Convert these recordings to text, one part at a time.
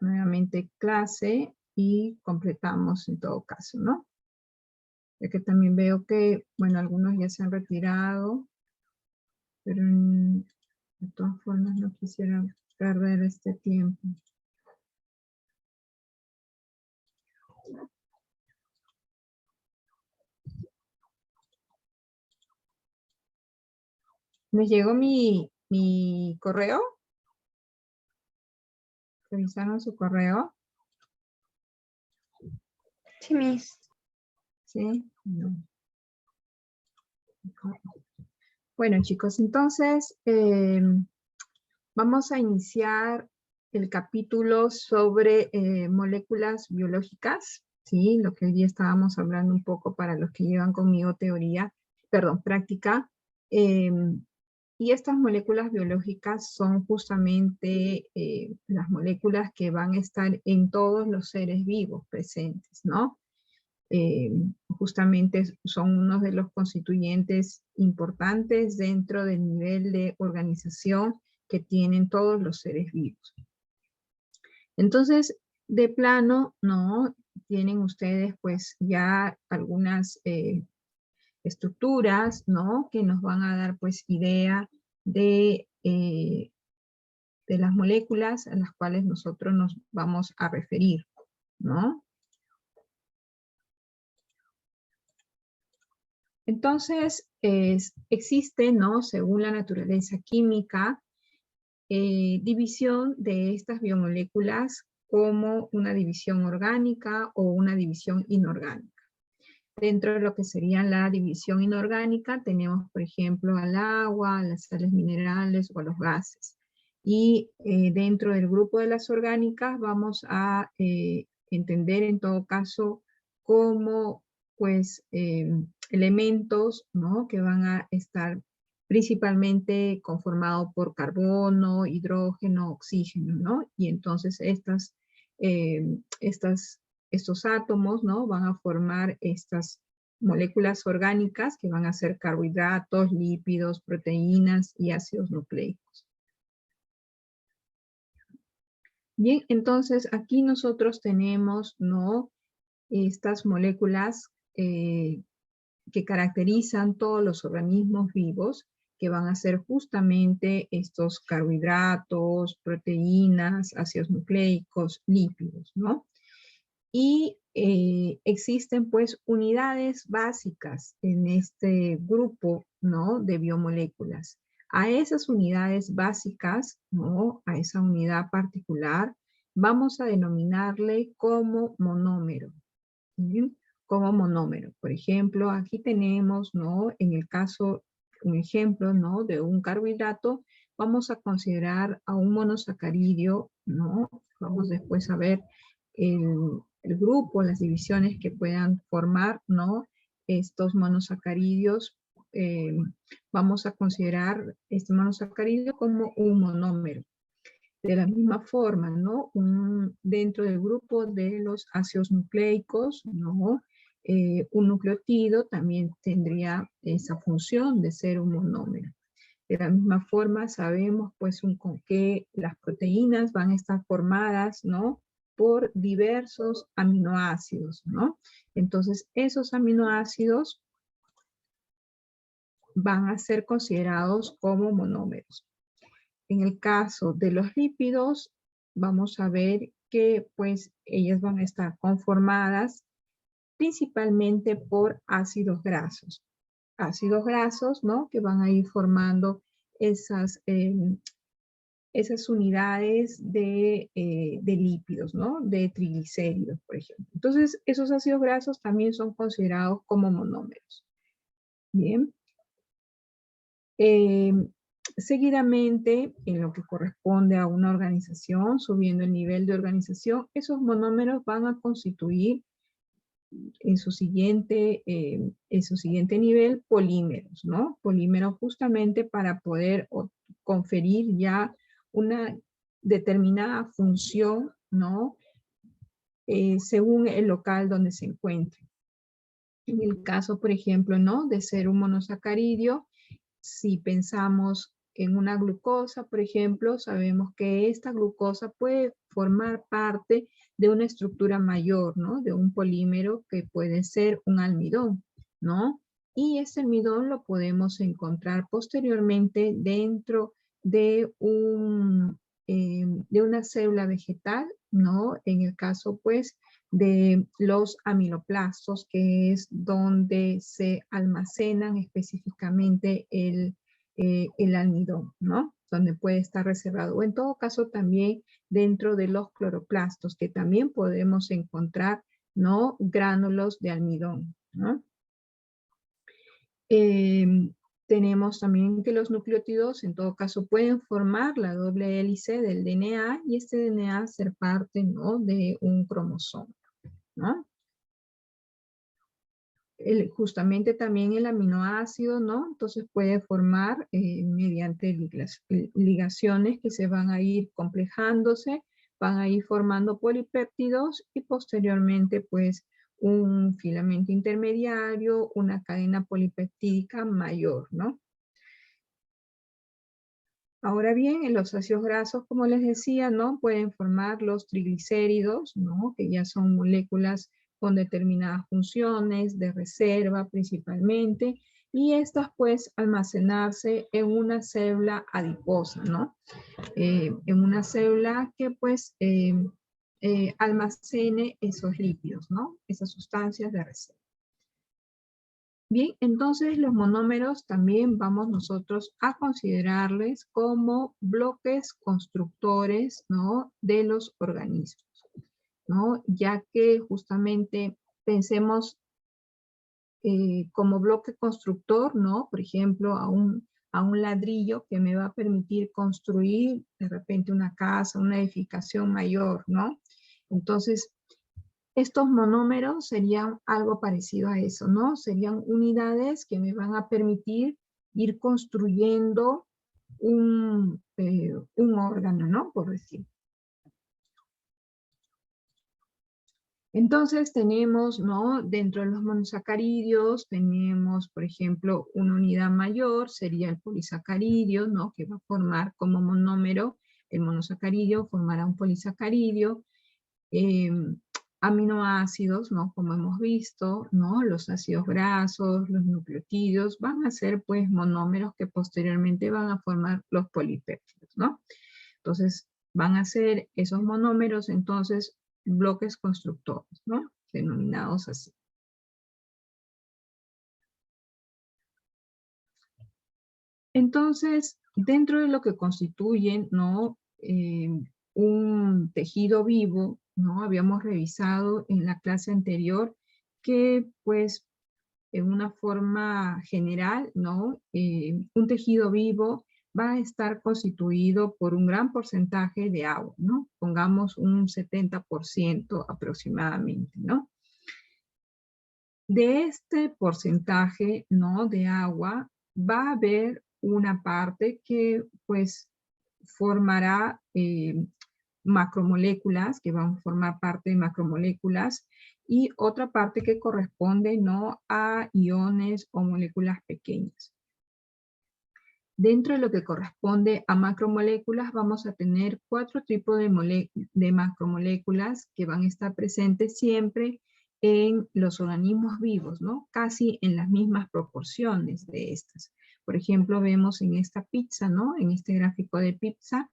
nuevamente clase y completamos en todo caso, ¿no? Ya que también veo que, bueno, algunos ya se han retirado, pero de todas formas no quisiera perder este tiempo. ¿Me llegó mi correo? ¿Revisaron su correo? Sí, Miss. ¿Sí? No. Bueno, chicos, entonces vamos a iniciar el capítulo sobre moléculas biológicas, ¿sí? Lo que hoy día estábamos hablando un poco para los que llevan conmigo práctica. Y estas moléculas biológicas son justamente las moléculas que van a estar en todos los seres vivos presentes, ¿no? Justamente son uno de los constituyentes importantes dentro del nivel de organización que tienen todos los seres vivos. Entonces, de plano, ¿no? Tienen ustedes pues ya algunas estructuras, ¿no? Que nos van a dar pues idea de las moléculas a las cuales nosotros nos vamos a referir, ¿no? Entonces, existe, ¿no? Según la naturaleza química, división de estas biomoléculas como una división orgánica o una división inorgánica. Dentro de lo que sería la división inorgánica tenemos, por ejemplo, al agua, a las sales minerales o a los gases. Y dentro del grupo de las orgánicas vamos a entender en todo caso como pues elementos, ¿no? Que van a estar principalmente conformados por carbono, hidrógeno, oxígeno, ¿no? Y entonces estos átomos, ¿no? Van a formar estas moléculas orgánicas que van a ser carbohidratos, lípidos, proteínas y ácidos nucleicos. Bien, entonces aquí nosotros tenemos, ¿no? Estas moléculas que caracterizan todos los organismos vivos, que van a ser justamente estos carbohidratos, proteínas, ácidos nucleicos, lípidos, ¿no? Y existen pues unidades básicas en este grupo, ¿no? De biomoléculas. A esas unidades básicas, ¿no? A esa unidad particular, vamos a denominarle como monómero. ¿Sí? Como monómero. Por ejemplo, aquí tenemos, ¿no? En el caso, un ejemplo, ¿no? De un carbohidrato, vamos a considerar a un monosacaridio, ¿no? Vamos después a ver el grupo, las divisiones que puedan formar, ¿no? Estos monosacaridios, vamos a considerar este monosacaridio como un monómero. De la misma forma, ¿no? Dentro del grupo de los ácidos nucleicos, ¿no? Un nucleótido también tendría esa función de ser un monómero. De la misma forma, sabemos pues que las proteínas van a estar formadas, ¿no? Por diversos aminoácidos, ¿no? Entonces, esos aminoácidos van a ser considerados como monómeros. En el caso de los lípidos, vamos a ver que pues ellas van a estar conformadas principalmente por ácidos grasos. Ácidos grasos, ¿no? Que van a ir formando esas unidades de lípidos, ¿no? De triglicéridos, por ejemplo. Entonces, esos ácidos grasos también son considerados como monómeros. Bien. Seguidamente, en lo que corresponde a una organización, subiendo el nivel de organización, esos monómeros van a constituir en su siguiente nivel polímeros, ¿no? Polímeros justamente para poder conferir ya una determinada función, ¿no? Según el local donde se encuentre. En el caso, por ejemplo, ¿no? De ser un monosacaridio, si pensamos en una glucosa, por ejemplo, sabemos que esta glucosa puede formar parte de una estructura mayor, ¿no? De un polímero que puede ser un almidón, ¿no? Y ese almidón lo podemos encontrar posteriormente dentro de de una célula vegetal, ¿no? En el caso, pues, de los amiloplastos, que es donde se almacenan específicamente el almidón, ¿no? Donde puede estar reservado. O en todo caso también dentro de los cloroplastos, que también podemos encontrar, ¿no? Gránulos de almidón, ¿no? Tenemos también que los nucleótidos en todo caso pueden formar la doble hélice del DNA y este DNA ser parte, ¿no? De un cromosoma, ¿no? Justamente también el aminoácido, ¿no? Entonces puede formar mediante ligaciones que se van a ir complejándose, van a ir formando polipéptidos y posteriormente pues un filamento intermediario, una cadena polipeptídica mayor, ¿no? Ahora bien, en los ácidos grasos, como les decía, ¿no? Pueden formar los triglicéridos, ¿no? Que ya son moléculas con determinadas funciones de reserva principalmente, y estas pues almacenarse en una célula adiposa, ¿no? En una célula que pues almacene esos lípidos, ¿no? Esas sustancias de reserva. Bien, entonces los monómeros también vamos nosotros a considerarles como bloques constructores, ¿no? De los organismos, ¿no? Ya que justamente pensemos como bloque constructor, ¿no? Por ejemplo, a un ladrillo que me va a permitir construir de repente una casa, una edificación mayor, ¿no? Entonces, estos monómeros serían algo parecido a eso, ¿no? Serían unidades que me van a permitir ir construyendo un órgano, ¿no? Por decir. Entonces tenemos, ¿no? Dentro de los monosacáridos tenemos, por ejemplo, una unidad mayor, sería el polisacárido, ¿no? Que va a formar como monómero, el monosacárido formará un polisacárido. Aminoácidos, ¿no? Como hemos visto, ¿no? Los ácidos grasos, los nucleótidos, van a ser pues monómeros que posteriormente van a formar los polipéptidos, ¿no? Entonces, van a ser esos monómeros, entonces, bloques constructores, ¿no? Denominados así. Entonces, dentro de lo que constituyen, ¿no? Un tejido vivo, ¿no? Habíamos revisado en la clase anterior que, pues, en una forma general, ¿no? Un tejido vivo va a estar constituido por un gran porcentaje de agua, ¿no? Pongamos un 70% aproximadamente, ¿no? De este porcentaje, ¿no? De agua, va a haber una parte que, pues, formará macromoléculas, que van a formar parte de macromoléculas, y otra parte que corresponde, ¿no? A iones o moléculas pequeñas. Dentro de lo que corresponde a macromoléculas, vamos a tener 4 tipos de macromoléculas que van a estar presentes siempre en los organismos vivos, ¿no? Casi en las mismas proporciones de estas. Por ejemplo, vemos en esta pizza, ¿no? En este gráfico de pizza,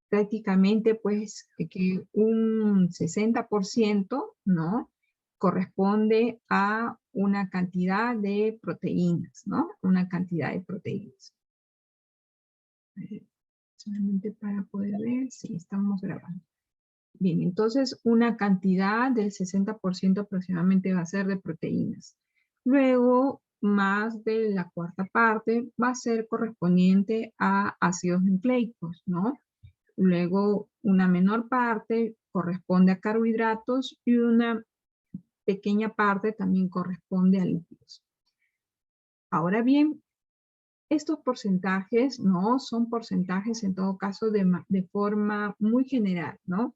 prácticamente pues que un 60%, ¿no? Corresponde a una cantidad de proteínas, ¿no? Una cantidad de proteínas. Solamente para poder ver si estamos grabando. Bien, entonces una cantidad del 60% aproximadamente va a ser de proteínas. Luego, más de la cuarta parte va a ser correspondiente a ácidos nucleicos, ¿no? Luego, una menor parte corresponde a carbohidratos y una pequeña parte también corresponde a lípidos. Ahora bien, estos porcentajes no son porcentajes en todo caso de forma muy general, ¿no?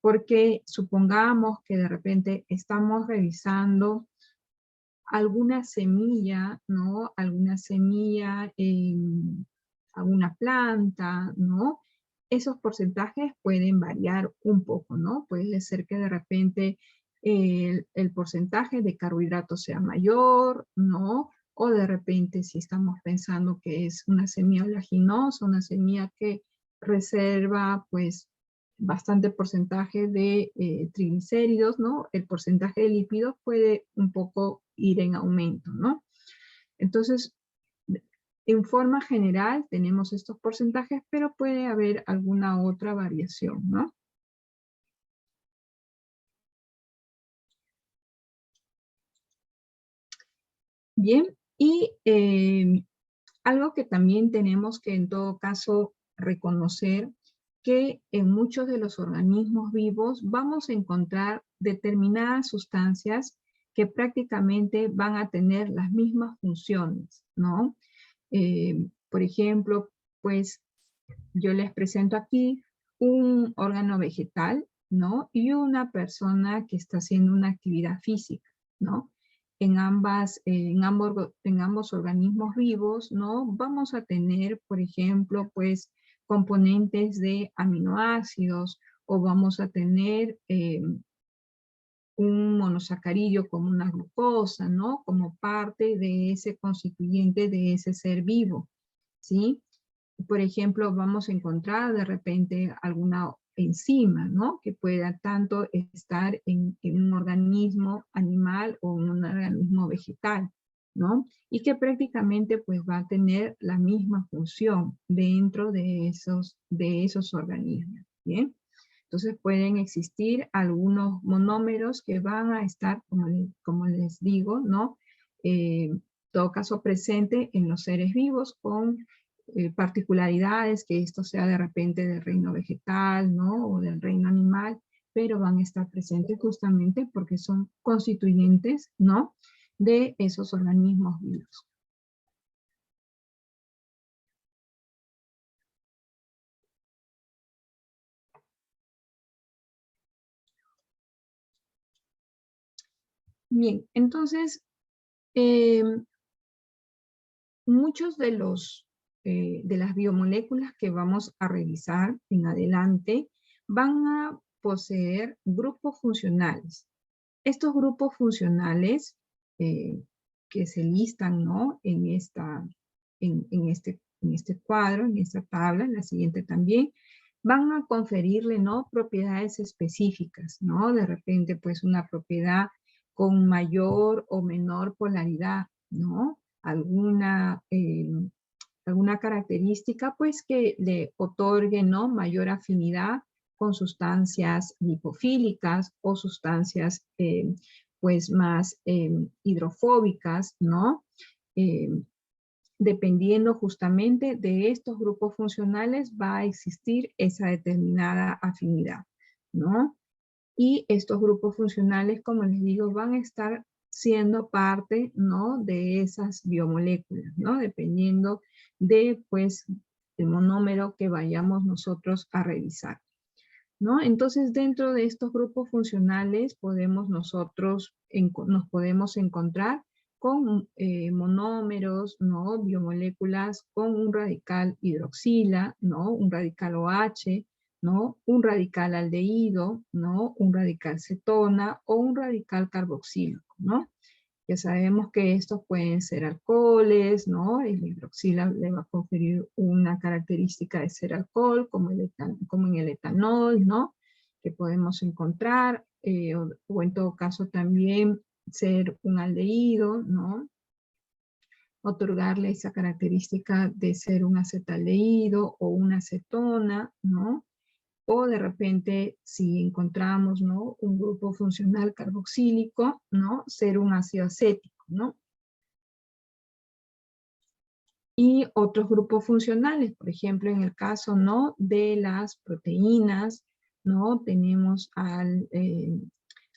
Porque supongamos que de repente estamos revisando alguna semilla, ¿no? Alguna semilla en alguna planta, ¿no? esos porcentajes pueden variar un poco, ¿no? Puede ser que de repente el porcentaje de carbohidratos sea mayor, ¿no? O de repente si estamos pensando que es una semilla oleaginosa, una semilla que reserva pues bastante porcentaje de triglicéridos, ¿no? El porcentaje de lípidos puede un poco ir en aumento, ¿no? Entonces, en forma general tenemos estos porcentajes, pero puede haber alguna otra variación, ¿no? Bien, y algo que también tenemos que en todo caso reconocer que en muchos de los organismos vivos vamos a encontrar determinadas sustancias que prácticamente van a tener las mismas funciones, ¿no? Por ejemplo, pues yo les presento aquí un órgano vegetal, ¿no? Y una persona que está haciendo una actividad física, ¿no? En ambos organismos vivos, ¿no? Vamos a tener, por ejemplo, pues componentes de aminoácidos o vamos a tener un monosacaridio como una glucosa, ¿no? Como parte de ese constituyente de ese ser vivo, ¿sí? Por ejemplo, vamos a encontrar de repente alguna enzima, ¿no? Que pueda tanto estar en un organismo animal o en un organismo vegetal, ¿no? Y que prácticamente pues va a tener la misma función dentro de esos organismos, ¿bien? Entonces pueden existir algunos monómeros que van a estar, como les digo, ¿no? En todo caso presente en los seres vivos con particularidades, que esto sea de repente del reino vegetal, ¿no? O del reino animal, pero van a estar presentes justamente porque son constituyentes, ¿no? De esos organismos vivos. Bien, entonces, eh, muchos de las biomoléculas que vamos a revisar en adelante van a poseer grupos funcionales. Estos grupos funcionales eh, que se listan, ¿no? En este cuadro, en esta tabla, en la siguiente también, van a conferirle, ¿no? Propiedades específicas, ¿no? De repente, pues una propiedad con mayor o menor polaridad, ¿no? Alguna característica, pues, que le otorgue, ¿no? Mayor afinidad con sustancias lipofílicas o sustancias, pues, más hidrofóbicas, ¿no? Eh, Dependiendo justamente de estos grupos funcionales va a existir esa determinada afinidad, ¿no? Y estos grupos funcionales, como les digo, van a estar siendo parte, ¿no? De esas biomoléculas, ¿no? Dependiendo de, pues, el monómero que vayamos nosotros a revisar, ¿no? Entonces, dentro de estos grupos funcionales nos podemos encontrar con monómeros, ¿no? Biomoléculas con un radical hidroxila, ¿no? Un radical OH, ¿no? Un radical aldehído, ¿no? Un radical cetona o un radical carboxílico, ¿no? Ya sabemos que estos pueden ser alcoholes, ¿no? El hidroxila le va a conferir una característica de ser alcohol, como en el etanol, ¿no? Que podemos encontrar, o en todo caso también ser un aldehído, ¿no? Otorgarle esa característica de ser un acetaldehído o una acetona, ¿no? O de repente, si encontramos, ¿no? Un grupo funcional carboxílico, ¿no? Ser un ácido acético, ¿no? Y otros grupos funcionales, por ejemplo, en el caso, ¿no? De las proteínas, ¿no? Tenemos al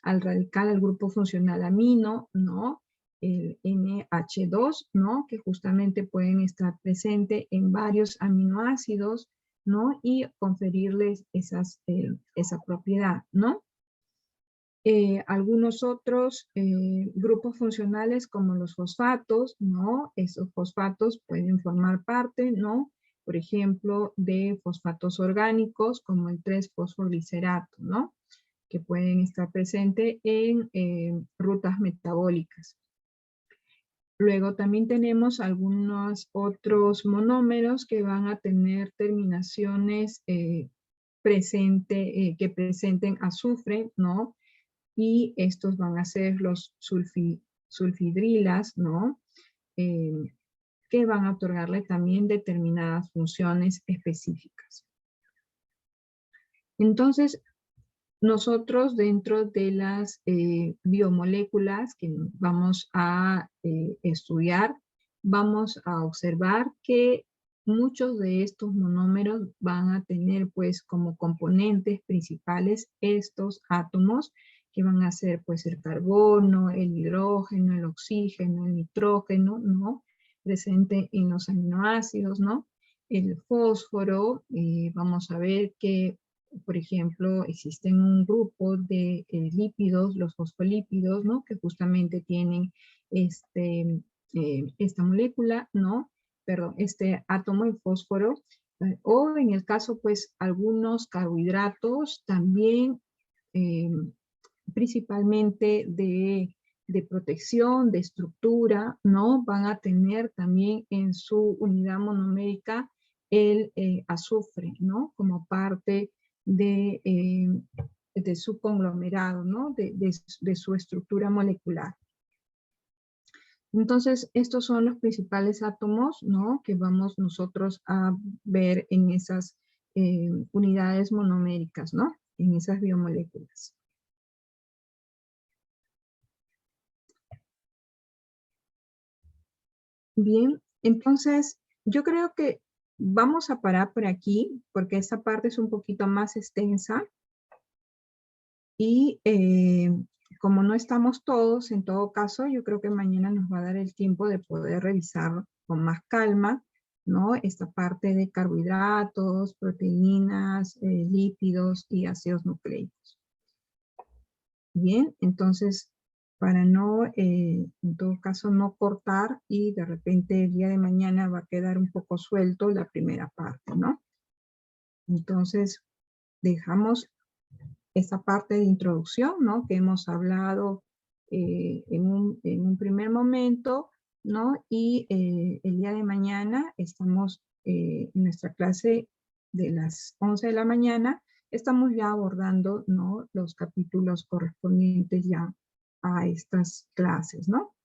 radical, al grupo funcional amino, ¿no? El NH2, ¿no? Que justamente pueden estar presentes en varios aminoácidos, ¿no? Y conferirles esa propiedad, ¿no? Algunos otros grupos funcionales como los fosfatos, ¿no? Esos fosfatos pueden formar parte, ¿no? por ejemplo, de fosfatos orgánicos como el 3-fosfoglicerato, ¿no? Que pueden estar presentes en rutas metabólicas. Luego también tenemos algunos otros monómeros que van a tener terminaciones que presenten azufre, ¿no? Y estos van a ser los sulfidrilas, ¿no? Que van a otorgarle también determinadas funciones específicas. Entonces, nosotros dentro de las biomoléculas que vamos a estudiar, vamos a observar que muchos de estos monómeros van a tener pues como componentes principales estos átomos que van a ser pues el carbono, el hidrógeno, el oxígeno, el nitrógeno, ¿no? Presente en los aminoácidos, ¿no? El fósforo, vamos a ver que por ejemplo, existen un grupo de lípidos, los fosfolípidos, ¿no? Que justamente tienen esta molécula, ¿no? Perdón, este átomo de fósforo. O en el caso, pues, algunos carbohidratos también, principalmente de protección, de estructura, ¿no? Van a tener también en su unidad monomérica el azufre, ¿no? Como parte de su conglomerado, ¿no? De su estructura molecular. Entonces, estos son los principales átomos, ¿no? Que vamos nosotros a ver en esas unidades monoméricas, ¿no? En esas biomoléculas. Bien, entonces yo creo que vamos a parar por aquí, porque esta parte es un poquito más extensa. Y como no estamos todos, en todo caso, yo creo que mañana nos va a dar el tiempo de poder revisar con más calma, ¿no? Esta parte de carbohidratos, proteínas, lípidos y ácidos nucleicos. Bien, entonces, para no, en todo caso, no cortar y de repente el día de mañana va a quedar un poco suelto la primera parte, ¿no? Entonces, dejamos esa parte de introducción, ¿no? Que hemos hablado en un primer momento, ¿no? Y el día de mañana estamos en nuestra clase de las 11 de la mañana, estamos ya abordando, ¿no? Los capítulos correspondientes ya a estas clases, ¿no?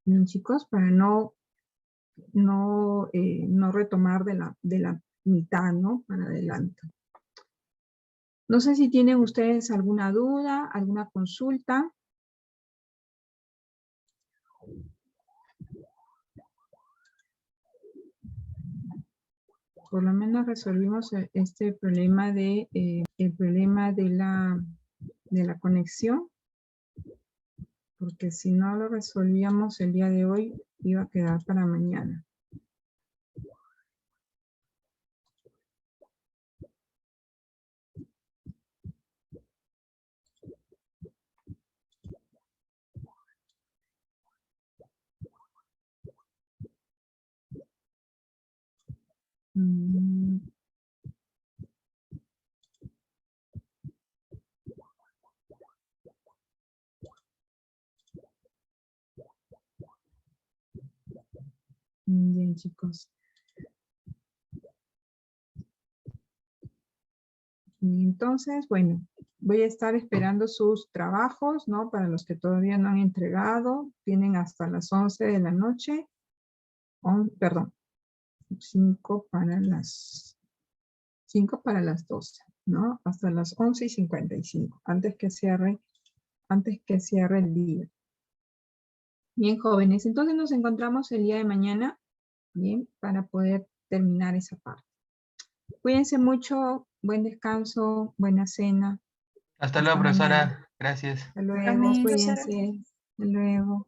Bien, chicos, para no retomar de la mitad, ¿no? Para adelante. No sé si tienen ustedes alguna duda, alguna consulta. Por lo menos resolvimos este problema el problema de la conexión, porque si no lo resolvíamos el día de hoy, iba a quedar para mañana. Bien, chicos. Y entonces, bueno, voy a estar esperando sus trabajos, ¿no? Para los que todavía no han entregado, tienen hasta las 11 de la noche. Perdón, 5 para las 12, ¿no? Hasta las 11:55, antes que cierre el día. Bien, jóvenes, entonces nos encontramos el día de mañana, bien, para poder terminar esa parte. Cuídense mucho, buen descanso, buena cena. Hasta luego, profesora. Gracias. Hasta luego, cuídense. Hasta luego.